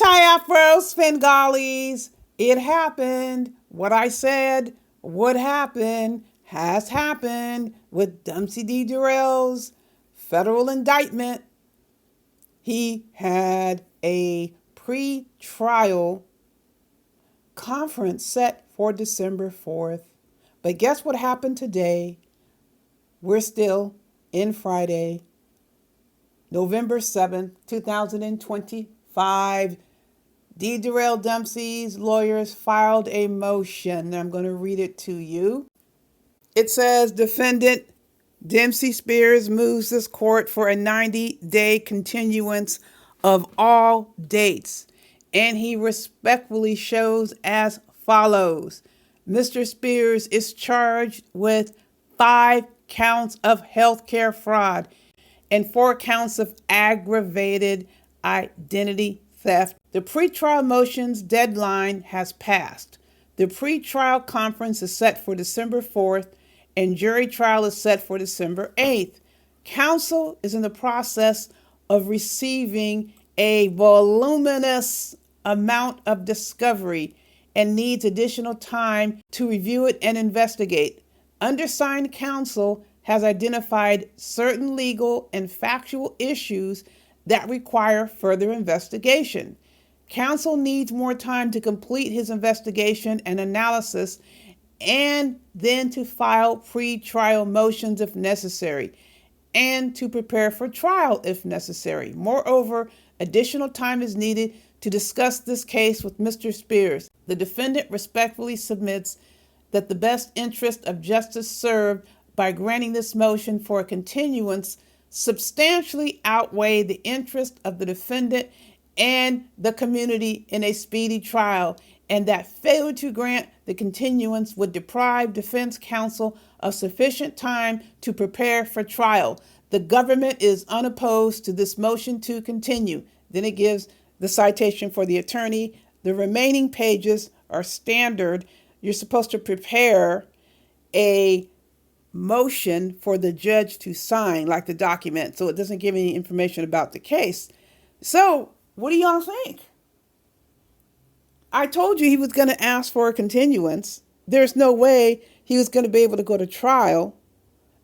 Anti-Afro Svengalis, it happened. What I said would happen has happened with Dempsey D.Derell's federal indictment. He had a pre-trial conference set for December 4th. But guess what happened today? We're still in Friday, November 7th, 2025. D.Derell Dempsey's lawyers filed a motion. I'm going to read it to you. It says, defendant Dempsey Spears moves this court for a 90-day continuance of all dates, and he respectfully shows as follows. Mr. Spears is charged with 5 counts of healthcare fraud and 4 counts of aggravated identity theft. The pretrial motions deadline has passed. The pretrial conference is set for December 4th, and jury trial is set for December 8th. Counsel is in the process of receiving a voluminous amount of discovery and needs additional time to review it and investigate. Undersigned counsel has identified certain legal and factual issues that require further investigation. Counsel needs more time to complete his investigation and analysis, and then to file pre-trial motions if necessary, and to prepare for trial if necessary. Moreover, additional time is needed to discuss this case with Mr. Spears. The defendant respectfully submits that the best interest of justice served by granting this motion for a continuance substantially outweigh the interest of the defendant and the community in a speedy trial, and that failure to grant the continuance would deprive defense counsel of sufficient time to prepare for trial. The government is unopposed to this motion to continue. Then it gives the citation for the attorney. The remaining pages are standard. You're supposed to prepare a motion for the judge to sign, like the document, so it doesn't give any information about the case. So, what do y'all think? I told you he was going to ask for a continuance. There's no way he was going to be able to go to trial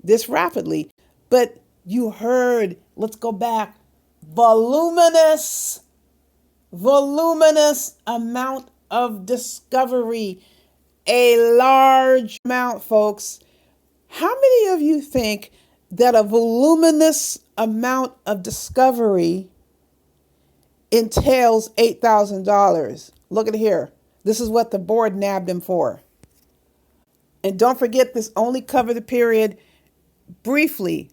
this rapidly. But you heard, let's go back, voluminous amount of discovery. A large amount, folks. How many of you think that a voluminous amount of discovery entails $8,000? Look at here. This is what the board nabbed him for. And don't forget, this only covered the period briefly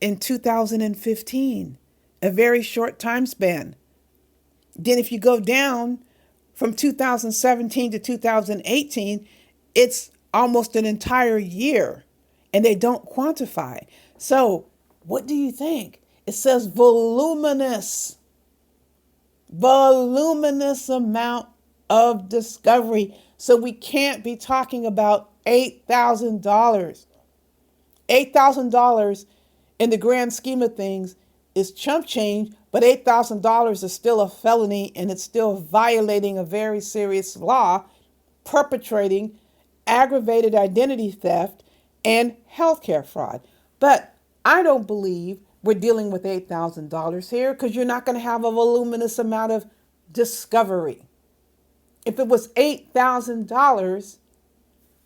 in 2015, a very short time span. Then if you go down from 2017 to 2018, it's almost an entire year, and they don't quantify. So what do you think? It says voluminous amount of discovery. So we can't be talking about $8,000. $8,000 in the grand scheme of things is chump change, but $8,000 is still a felony, and it's still violating a very serious law, perpetrating aggravated identity theft and healthcare fraud. But I don't believe we're dealing with $8,000 here, because you're not going to have a voluminous amount of discovery. If it was $8,000,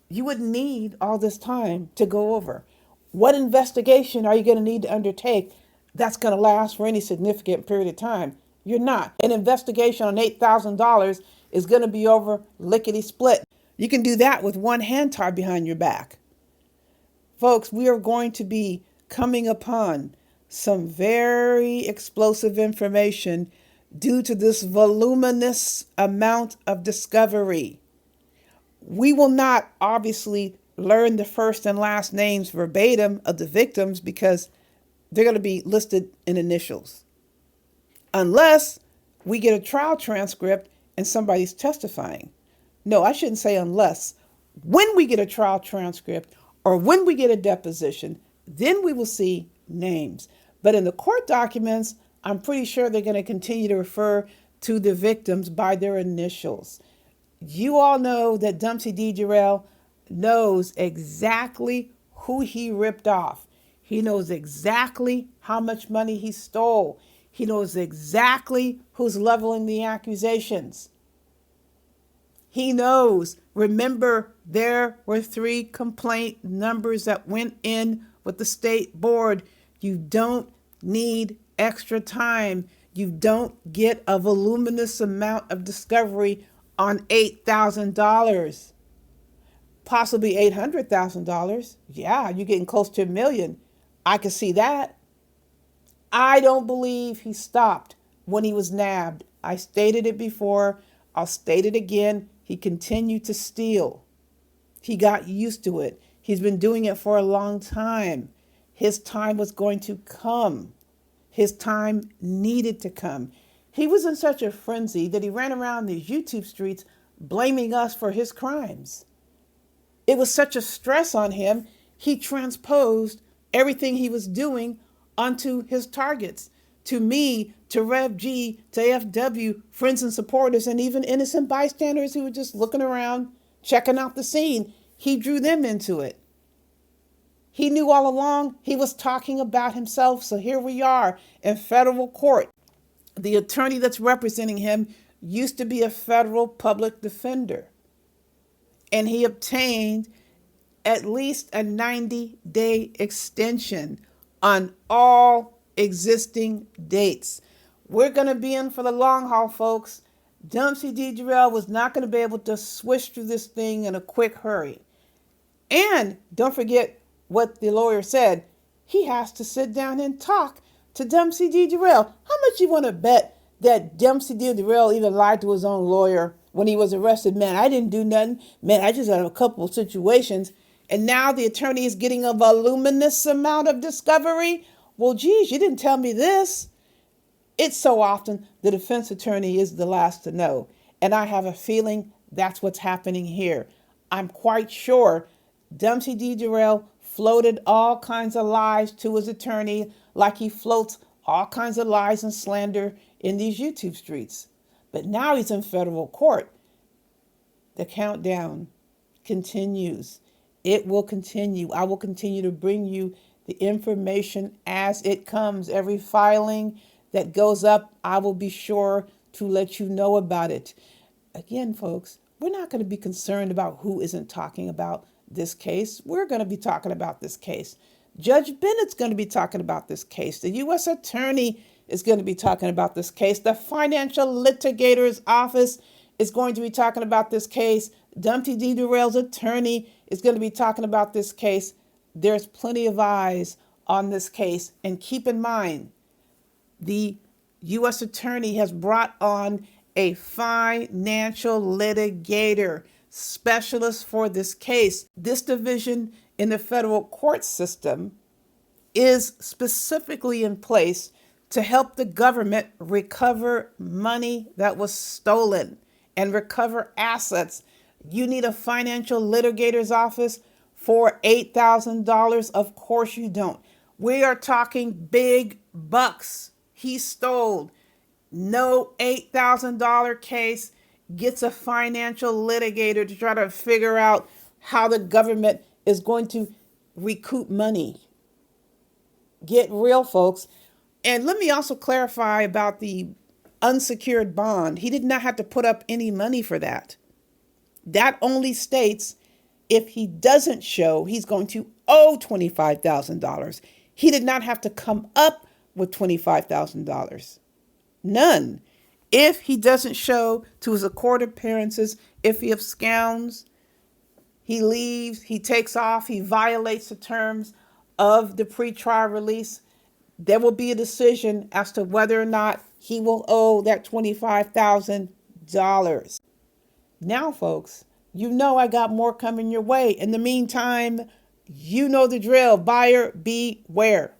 you wouldn't need all this time to go over. What investigation are you going to need to undertake that's going to last for any significant period of time? You're not. An investigation on $8,000 is going to be over lickety-split. You can do that with one hand tied behind your back. Folks, we are going to be coming upon some very explosive information due to this voluminous amount of discovery. We will not obviously learn the first and last names verbatim of the victims, because they're going to be listed in initials, unless we get a trial transcript and somebody's testifying. No, I shouldn't say unless. When we get a trial transcript or when we get a deposition, then we will see names. But in the court documents, I'm pretty sure they're going to continue to refer to the victims by their initials. You all know that D.Derell knows exactly who he ripped off. He knows exactly how much money he stole. He knows exactly who's leveling the accusations. He knows. Remember, there were 3 complaint numbers that went in with the state board. You don't need extra time. You don't get a voluminous amount of discovery on $8,000, possibly $800,000. Yeah, you're getting close to $1 million. I can see that. I don't believe he stopped when he was nabbed. I stated it before. I'll state it again. He continued to steal. He got used to it. He's been doing it for a long time. His time was going to come. His time needed to come. He was in such a frenzy that he ran around these YouTube streets blaming us for his crimes. It was such a stress on him, he transposed everything he was doing onto his targets. To me, to Rev G, to FW, friends and supporters, and even innocent bystanders who were just looking around, checking out the scene, he drew them into it. He knew all along he was talking about himself, so here we are in federal court. The attorney that's representing him used to be a federal public defender, and he obtained at least a 90-day extension on all existing dates. We're going to be in for the long haul, folks. D.Derell was not going to be able to swish through this thing in a quick hurry. And don't forget what the lawyer said. He has to sit down and talk to D.Derell. How much you want to bet that D.Derell even lied to his own lawyer when he was arrested? Man, I didn't do nothing. Man, I just had a couple of situations. And now the attorney is getting a voluminous amount of discovery. Well, geez, you didn't tell me this. It's so often the defense attorney is the last to know. And I have a feeling that's what's happening here. I'm quite sure D.Derell floated all kinds of lies to his attorney like he floats all kinds of lies and slander in these YouTube streets. But now he's in federal court. The countdown continues. It will continue. I will continue to bring you the information as it comes. Every filing that goes up, I will be sure to let you know about it. Again, folks, we're not going to be concerned about who isn't talking about this case. We're going to be talking about this case. Judge Bennett's going to be talking about this case. The U.S. Attorney is going to be talking about this case. The Financial Litigator's Office is going to be talking about this case. D.Derell's attorney is going to be talking about this case. There's plenty of eyes on this case. And keep in mind, the U.S. Attorney has brought on a financial litigator specialist for this case. This division in the federal court system is specifically in place to help the government recover money that was stolen and recover assets. You need a financial litigator's office for $8,000? Of course you don't. We are talking big bucks. He stole. No $8,000 case gets a financial litigator to try to figure out how the government is going to recoup money. Get real, folks. And let me also clarify about the unsecured bond. He did not have to put up any money for that. That only states if he doesn't show, he's going to owe $25,000. He did not have to come up with $25,000. None. If he doesn't show to his court appearances, if he absconds, he leaves, he takes off, he violates the terms of the pretrial release, there will be a decision as to whether or not he will owe that $25,000. Now, folks, you know I got more coming your way. In the meantime, you know the drill. Buyer beware.